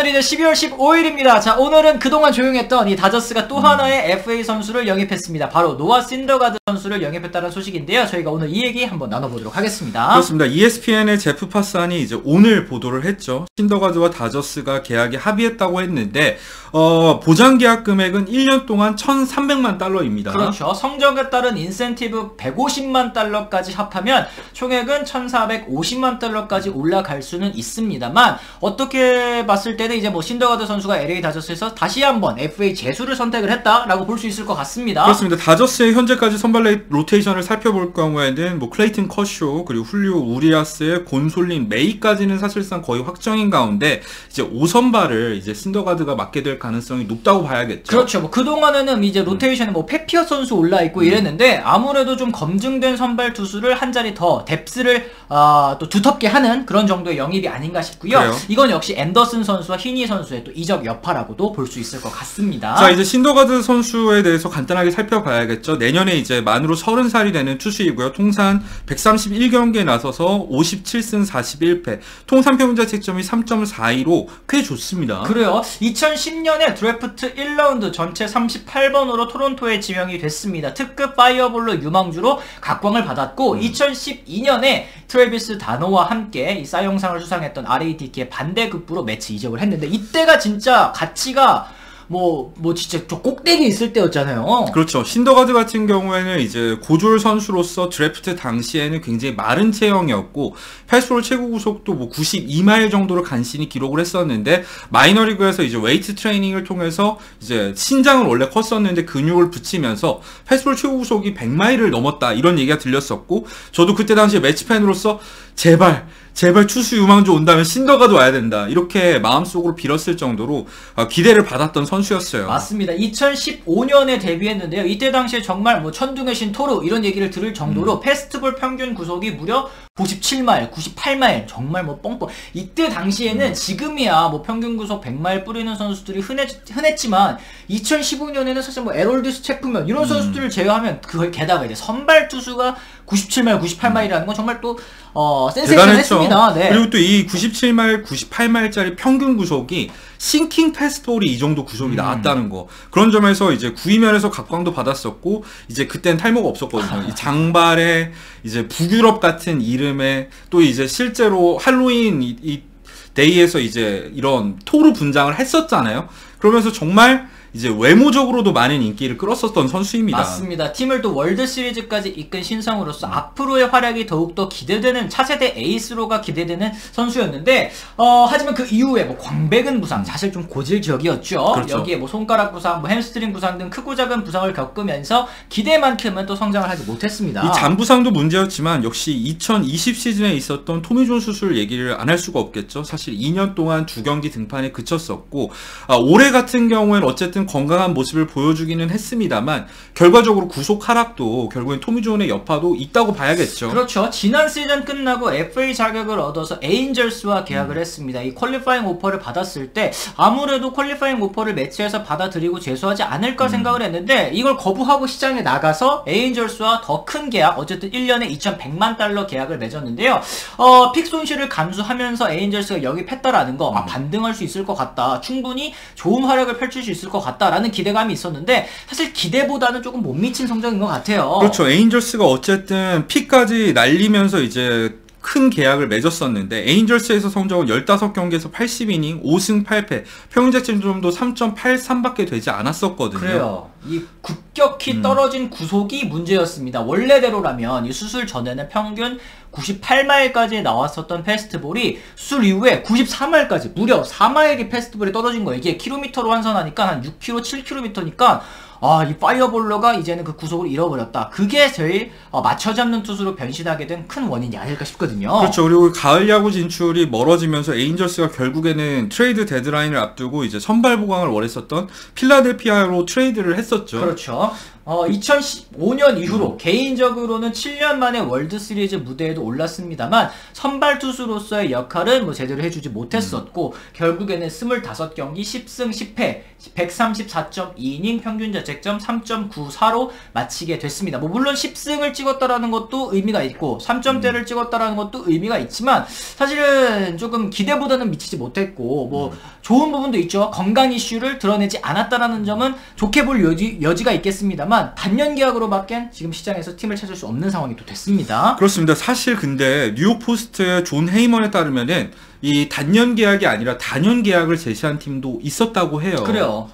오늘 이제 12월 15일입니다. 자, 오늘은 그동안 조용했던 이 다저스가 또 하나의 FA 선수를 영입했습니다. 바로 노아 신더가드 선수를 영입했다는 소식인데요. 저희가 오늘 이 얘기 한번 나눠보도록 하겠습니다. 그렇습니다. ESPN의 제프 파산이 이제 오늘 보도를 했죠. 신더가드와 다저스가 계약에 합의했다고 했는데 보장 계약 금액은 1년 동안 1,300만 달러입니다. 그렇죠. 성적에 따른 인센티브 150만 달러까지 합하면 총액은 1,450만 달러까지 올라갈 수는 있습니다만, 어떻게 봤을 때는 이제 뭐 신더가드 선수가 LA 다저스에서 다시 한번 FA 재수를 선택을 했다라고 볼 수 있을 것 같습니다. 그렇습니다. 다저스의 현재까지 선발 로테이션을 살펴볼 경우에는 뭐 클레이튼 커쇼, 그리고 훌리오 우리아스, 곤솔린 메이까지는 사실상 거의 확정인 가운데 이제 5선발을 이제 신더가드가 맡게 될 가능성이 높다고 봐야겠죠. 그렇죠. 뭐 그동안에는 이제 로테이션에 뭐 페피어 선수 올라 있고 이랬는데, 아무래도 좀 검증된 선발 투수를 한 자리 더 뎁스를 또 두텁게 하는 그런 정도의 영입이 아닌가 싶고요. 그래요? 이건 역시 앤더슨 선수와 히니 선수의 또 이적 여파라고도 볼 수 있을 것 같습니다. 자, 이제 신더가드 선수에 대해서 간단하게 살펴봐야겠죠. 내년에 이제 만으로 30살이 되는 투수이고요. 통산 131경기에 나서서 57승 41패, 통산 평균 자책점이 3.42로 꽤 좋습니다. 그래요. 2010년에 드래프트 1라운드 전체 38번으로 토론토에 지명이 됐습니다. 특급 파이어볼로 유망주로 각광을 받았고 2012년에 트래비스 다노와 함께 이 사이영상을 수상했던 RADK의 반대급부로 매치 이적을 했는데, 이때가 진짜 가치가 뭐 진짜 저 꼭대기에 있을 때였잖아요. 그렇죠. 신더가드 같은 경우에는 이제 고졸 선수로서 드래프트 당시에는 굉장히 마른 체형이었고 패스볼 최고 구속도 뭐 92마일 정도를 간신히 기록을 했었는데, 마이너리그에서 이제 웨이트 트레이닝을 통해서 이제 신장은 원래 컸었는데 근육을 붙이면서 패스볼 최고 구속이 100마일을 넘었다, 이런 얘기가 들렸었고, 저도 그때 당시에 매치팬으로서 제발 투수 유망주 온다면 신더가드 와야 된다, 이렇게 마음속으로 빌었을 정도로 기대를 받았던 선수였어요. 맞습니다. 2015년에 데뷔했는데요. 이때 당시에 정말 뭐 천둥의 신 토르 이런 얘기를 들을 정도로 패스트볼 평균 구속이 무려 97마일, 98마일, 정말 뭐 뻥뻥. 이때 당시에는 지금이야 뭐 평균 구속 100마일 뿌리는 선수들이 흔했지만 2015년에는 사실 뭐 에롤드스 체프면 이런 선수들을 제외하면 그걸 게다가 이제 선발 투수가 97마일, 98마일이라는 건 정말 또 센세이션했습니다. 네. 그리고 또 이 97마일, 98마일짜리 평균 구속이 싱킹 패스트볼이 이 정도 구속이 나왔다는 거, 그런 점에서 이제 구위면에서 각광도 받았었고, 이제 그때는 탈모가 없었거든요. 이 장발에 이제 북유럽 같은 이름에 또 이제 실제로 할로윈 이 데이에서 이제 이런 토르 분장을 했었잖아요. 그러면서 정말 이제 외모적으로도 많은 인기를 끌었었던 선수입니다. 맞습니다. 팀을 또 월드 시리즈까지 이끈 신성으로서 앞으로의 활약이 더욱더 기대되는 차세대 에이스로가 기대되는 선수였는데, 하지만 그 이후에 뭐 광배근 부상, 사실 좀 고질적이었죠. 그렇죠. 여기에 뭐 손가락 부상, 뭐 햄스트링 부상 등 크고 작은 부상을 겪으면서 기대만큼은 또 성장을 하지 못했습니다. 이 잔부상도 문제였지만 역시 2020 시즌에 있었던 토미존 수술 얘기를 안 할 수가 없겠죠. 사실 2년 동안 2경기 등판에 그쳤었고, 올해 같은 경우에는 어쨌든 건강한 모습을 보여주기는 했습니다만 결과적으로 구속 하락도 결국엔 토미존의 여파도 있다고 봐야겠죠. 그렇죠. 지난 시즌 끝나고 FA 자격을 얻어서 에인절스와 계약을 했습니다. 이 퀄리파잉 오퍼를 받았을 때 아무래도 퀄리파잉 오퍼를 매치해서 받아들이고 재수하지 않을까 생각을 했는데, 이걸 거부하고 시장에 나가서 에인절스와 더 큰 계약, 어쨌든 1년에 2,100만 달러 계약을 맺었는데요. 픽 손실을 감수하면서 에인절스가 영입했다라는 거, 반등할 수 있을 것 같다, 충분히 좋은 활약을 펼칠 수 있을 것 같다라는 기대감이 있었는데, 사실 기대보다는 조금 못 미친 성적인 것 같아요. 그렇죠. 에인절스가 어쨌든 픽까지 날리면서 이제 큰 계약을 맺었었는데, 에인절스에서 성적은 15경기에서 80이닝 5승 8패, 평균 자책점도 3.83밖에 되지 않았었거든요. 그래요. 이 급격히 떨어진 구속이 문제였습니다. 원래대로라면 이 수술 전에는 평균 98마일까지 나왔었던 패스트볼이 수술 이후에 94마일까지 무려 4마일이 패스트볼이 떨어진 거예요. 이게 킬로미터로 환산하니까 한 6km, 7km니까 이 파이어볼러가 이제는 그 구속을 잃어버렸다. 그게 제일 맞춰 잡는 투수로 변신하게 된 큰 원인이 아닐까 싶거든요. 그렇죠. 그리고 가을 야구 진출이 멀어지면서 에인절스가 결국에는 트레이드 데드라인을 앞두고 이제 선발 보강을 원했었던 필라델피아로 트레이드를 했었죠. 그렇죠. 2015년 이후로 개인적으로는 7년 만에 월드시리즈 무대에도 올랐습니다만 선발 투수로서의 역할은 뭐 제대로 해주지 못했었고 결국에는 25경기 10승 10패 134.2이닝 평균 자책점 3.94로 마치게 됐습니다. 뭐 물론 10승을 찍었다라는 것도 의미가 있고 3점대를 찍었다라는 것도 의미가 있지만 사실은 조금 기대보다는 미치지 못했고 뭐 좋은 부분도 있죠. 건강 이슈를 드러내지 않았다라는 점은 좋게 볼 여지가 있겠습니다만 단년 계약으로밖엔 지금 시장에서 팀을 찾을 수 없는 상황이 또 됐습니다. 그렇습니다. 사실 근데 뉴욕 포스트의 존 헤이먼에 따르면은 이 단년 계약이 아니라 단연 계약을 제시한 팀도 있었다고 해요. 그래요.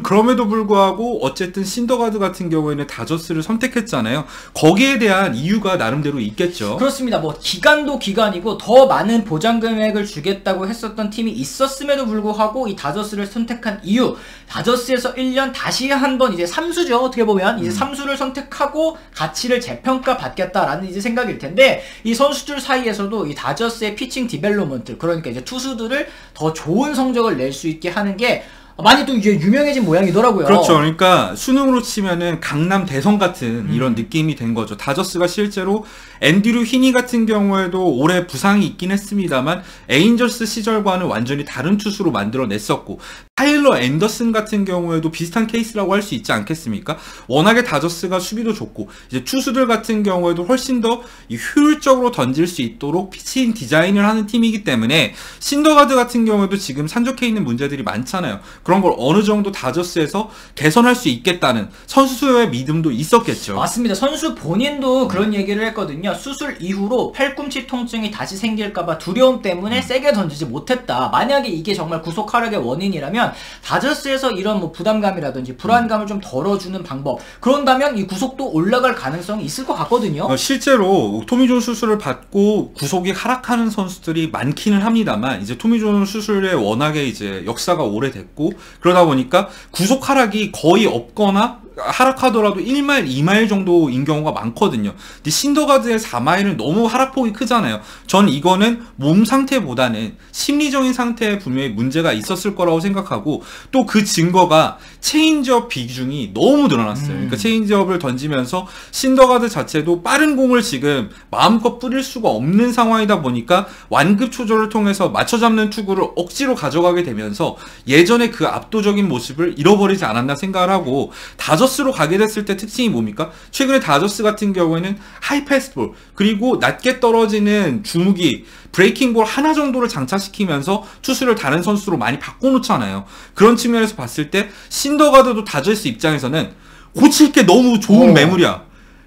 그럼에도 불구하고 어쨌든 신더가드 같은 경우에는 다저스를 선택했잖아요. 거기에 대한 이유가 나름대로 있겠죠. 그렇습니다. 뭐 기간도 기간이고 더 많은 보장 금액을 주겠다고 했었던 팀이 있었음에도 불구하고 이 다저스를 선택한 이유, 다저스에서 1년 다시 한번 이제 삼수죠. 어떻게 보면 이제 삼수를 선택하고 가치를 재평가 받겠다라는 이제 생각일 텐데 이 선수들 사이에서도 이 다저스의 피칭 디벨롭먼트, 그러니까 이제 투수들을 더 좋은 성적을 낼 수 있게 하는 게 많이 또 이제 유명해진 모양이더라고요. 그렇죠. 그러니까 수능으로 치면은 강남 대성 같은 이런 느낌이 된 거죠. 다저스가 실제로 앤드류 히니 같은 경우에도 올해 부상이 있긴 했습니다만 에인절스 시절과는 완전히 다른 투수로 만들어냈었고 타일러 앤더슨 같은 경우에도 비슷한 케이스라고 할 수 있지 않겠습니까? 워낙에 다저스가 수비도 좋고 이제 투수들 같은 경우에도 훨씬 더 효율적으로 던질 수 있도록 피칭 디자인을 하는 팀이기 때문에 신더가드 같은 경우에도 지금 산적해 있는 문제들이 많잖아요. 그런 걸 어느 정도 다저스에서 개선할 수 있겠다는 선수의 믿음도 있었겠죠. 맞습니다. 선수 본인도 그런 얘기를 했거든요. 수술 이후로 팔꿈치 통증이 다시 생길까봐 두려움 때문에 세게 던지지 못했다. 만약에 이게 정말 구속 하락의 원인이라면 다저스에서 이런 뭐 부담감이라든지 불안감을 좀 덜어주는 방법, 그런다면 이 구속도 올라갈 가능성이 있을 것 같거든요. 실제로 토미존 수술을 받고 구속이 하락하는 선수들이 많기는 합니다만 이제 토미존 수술에 워낙에 이제 역사가 오래됐고 그러다 보니까 구속 하락이 거의 없거나 하락하더라도 1마일, 2마일 정도인 경우가 많거든요. 근데 신더가드의 4마일은 너무 하락폭이 크잖아요. 전 이거는 몸 상태보다는 심리적인 상태에 분명히 문제가 있었을 거라고 생각하고 또 그 증거가 체인지업 비중이 너무 늘어났어요. 그러니까 체인지업을 던지면서 신더가드 자체도 빠른 공을 지금 마음껏 뿌릴 수가 없는 상황이다 보니까 완급 조절을 통해서 맞춰 잡는 투구를 억지로 가져가게 되면서 예전에 그 압도적인 모습을 잃어버리지 않았나 생각을 하고 다저스로 가게 됐을 때 특징이 뭡니까? 최근에 다저스 같은 경우에는 하이 패스트볼 그리고 낮게 떨어지는 주무기 브레이킹볼 하나 정도를 장착시키면서 투수를 다른 선수로 많이 바꿔놓잖아요. 그런 측면에서 봤을 때 신더가드도 다저스 입장에서는 고칠 게 너무 좋은 매물이야.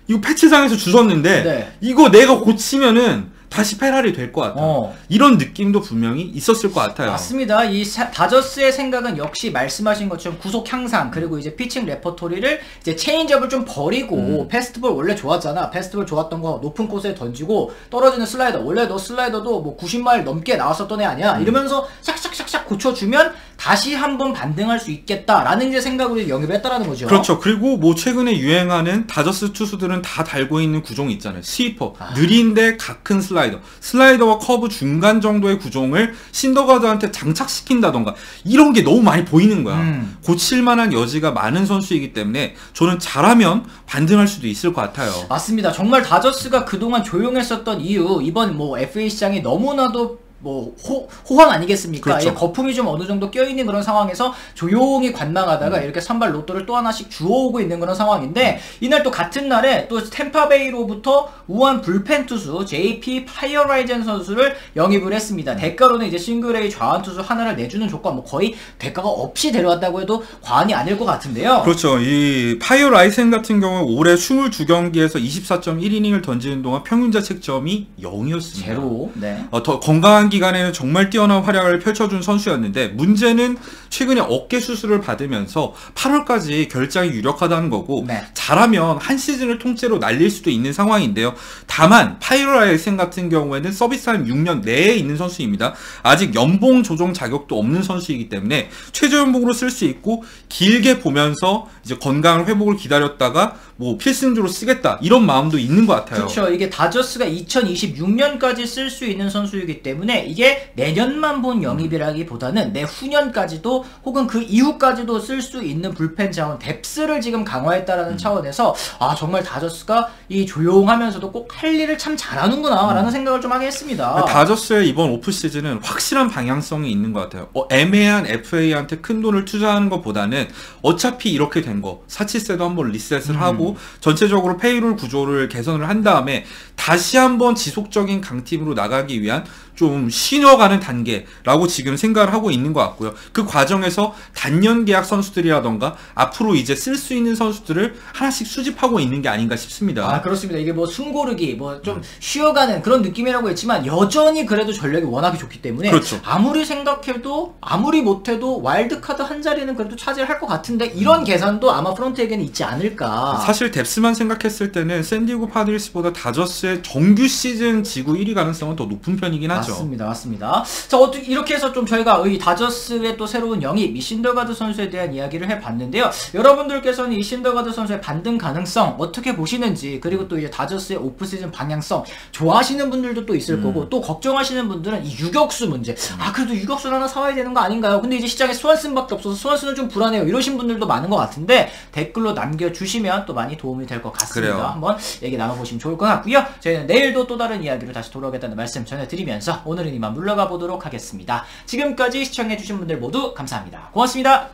이거 패치상에서 주셨는데 네. 이거 내가 고치면은 다시 페라리 될 것 같아. 이런 느낌도 분명히 있었을 것 같아요. 맞습니다. 이 다저스의 생각은 역시 말씀하신 것처럼 구속 향상 그리고 이제 피칭 레퍼토리를 이제 체인지업을 좀 버리고 패스트볼 원래 좋았잖아. 패스트볼 좋았던 거 높은 코스에 던지고 떨어지는 슬라이더 원래 너 슬라이더도 뭐 90마일 넘게 나왔었던 애 아니야. 이러면서 샥샥샥샥 고쳐주면 다시 한번 반등할 수 있겠다라는 이제 생각으로 영입을 했다라는 거죠. 그렇죠. 그리고 뭐 최근에 유행하는 다저스 투수들은 다 달고 있는 구종이 있잖아요. 스위퍼, 느린데 가큰 슬라이더와 커브 중간 정도의 구종을 신더가드한테 장착시킨다던가 이런 게 너무 많이 보이는 거야. 고칠 만한 여지가 많은 선수이기 때문에 저는 잘하면 반등할 수도 있을 것 같아요. 맞습니다. 정말 다저스가 그동안 조용했었던 이유, 이번 뭐 FA 시장이 너무나도 뭐 호황 아니겠습니까? 그렇죠. 예, 거품이 좀 어느 정도 껴있는 그런 상황에서 조용히 관망하다가 이렇게 선발 로또를 또 하나씩 주워오고 있는 그런 상황인데 이날 또 같은 날에 또 템파베이로부터 우한 불펜 투수 JP 파이어라이젠 선수를 영입을 했습니다. 대가로는 이제 싱글 A 좌완 투수 하나를 내주는 조건, 뭐 거의 대가가 없이 데려왔다고 해도 과언이 아닐 것 같은데요. 그렇죠. 이 파이어라이젠 같은 경우 올해 22경기에서 24.1이닝을 던지는 동안 평균 자책점이 0이었습니다. 제로. 네. 더 건강한 기간에는 정말 뛰어난 활약을 펼쳐준 선수였는데 문제는 최근에 어깨 수술을 받으면서 8월까지 결장이 유력하다는 거고 네. 잘하면 한 시즌을 통째로 날릴 수도 있는 상황인데요. 다만 파이어라이센 같은 경우에는 서비스타임 6년 내에 있는 선수입니다. 아직 연봉 조정 자격도 없는 선수이기 때문에 최저연봉으로 쓸 수 있고 길게 보면서 이제 건강 회복을 기다렸다가 뭐 필승조로 쓰겠다 이런 마음도 있는 것 같아요. 그렇죠. 이게 다저스가 2026년까지 쓸 수 있는 선수이기 때문에 때문에 이게 내년만 본 영입이라기보다는 내후년까지도 혹은 그 이후까지도 쓸 수 있는 불펜 자원 뎁스를 지금 강화했다라는 차원에서 아 정말 다저스가 이 조용하면서도 꼭 할 일을 참 잘하는구나 라는 생각을 좀 하게 했습니다. 다저스의 이번 오프 시즌은 확실한 방향성이 있는 것 같아요. 애매한 FA한테 큰 돈을 투자하는 것보다는 어차피 이렇게 된 거 사치세도 한번 리셋을 하고 전체적으로 페이롤 구조를 개선을 한 다음에 다시 한번 지속적인 강팀으로 나가기 위한 좀 쉬어가는 단계라고 지금 생각을 하고 있는 것 같고요. 그 과정에서 단년 계약 선수들이라던가 앞으로 이제 쓸 수 있는 선수들을 하나씩 수집하고 있는 게 아닌가 싶습니다. 아 그렇습니다. 이게 뭐 숨고르기 뭐 좀 쉬어가는 그런 느낌이라고 했지만 여전히 그래도 전력이 워낙에 좋기 때문에 그렇죠. 아무리 생각해도 아무리 못해도 와일드카드 한 자리는 그래도 차지할 것 같은데 이런 계산도 아마 프런트에게는 있지 않을까. 사실 뎁스만 생각했을 때는 샌디에고 파드리스보다 다저스의 정규 시즌 지구 1위 가능성은 더 높은 편이긴 하죠. 맞습니다. 맞습니다. 자, 어떻게 이렇게 해서 좀 저희가 이 다저스의 또 새로운 영입, 이 신더가드 선수에 대한 이야기를 해봤는데요. 여러분들께서는 이 신더가드 선수의 반등 가능성 어떻게 보시는지, 그리고 또 이제 다저스의 오프시즌 방향성 좋아하시는 분들도 또 있을 거고, 또 걱정하시는 분들은 이 유격수 문제. 아, 그래도 유격수를 하나 사와야 되는 거 아닌가요? 근데 이제 시장에 스완슨밖에 없어서 스완슨은 좀 불안해요. 이러신 분들도 많은 것 같은데 댓글로 남겨주시면 또 많이 도움이 될 것 같습니다. 그래요. 한번 얘기 나눠보시면 좋을 것 같고요. 저희는 내일도 또 다른 이야기로 다시 돌아오겠다는 말씀 전해드리면서 오늘은 이만 물러가 보도록 하겠습니다. 지금까지 시청해주신 분들 모두 감사합니다. 고맙습니다.